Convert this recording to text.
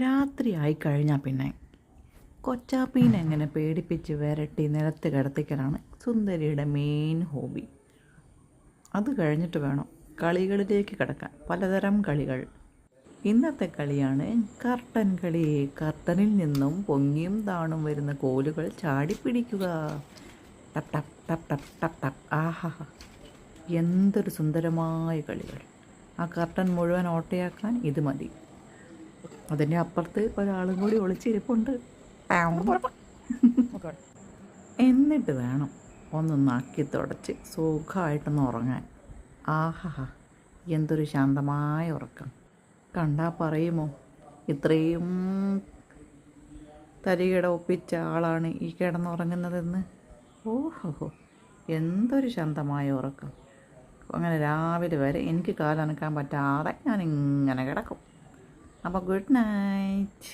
രാത്രി ആയിക്കഴിഞ്ഞാൽ പിന്നെ കൊച്ചാപ്പീനെ എങ്ങനെ പേടിപ്പിച്ച് വിരട്ടി നിലത്ത് കിടത്തിക്കലാണ് സുന്ദരിയുടെ മെയിൻ ഹോബി. അത് കഴിഞ്ഞിട്ട് വേണം കളികളിലേക്ക് കിടക്കാൻ. പലതരം കളികൾ. ഇന്നത്തെ കളിയാണ് കർട്ടൻ കളി. കർട്ടനിൽ നിന്നും പൊങ്ങിയും താണും വരുന്ന കോലുകൾ ചാടിപ്പിടിക്കുക. ടപ് ടപ് ടപ് ടപ് ടപ് ടപ്. ആഹാ, എന്തൊരു സുന്ദരമായ കളികൾ! ആ കർട്ടൻ മുഴുവൻ ഓട്ടയാക്കാൻ ഇത് മതി. അതിൻ്റെ അപ്പുറത്ത് ഒരാളും കൂടി ഒളിച്ചിരിപ്പുണ്ട്. എന്നിട്ട് വേണം ഒന്ന് നക്കി തുടച്ച് സുഖമായിട്ടൊന്ന് ഉറങ്ങാൻ. ആഹാ, എന്തൊരു ശാന്തമായ ഉറക്കം! കണ്ടാൽ പറയുമോ ഇത്രയും തരികിട ഒപ്പിച്ച ആളാണ് ഈ കിടന്നുറങ്ങുന്നതെന്ന്? ഓഹോ, എന്തൊരു ശാന്തമായ ഉറക്കം! അങ്ങനെ രാവിലെ വരെ എനിക്ക് കാലനക്കാൻ പറ്റാതെ ഞാനിങ്ങനെ കിടക്കും. അപ്പോൾ ഗുഡ് നൈറ്റ്.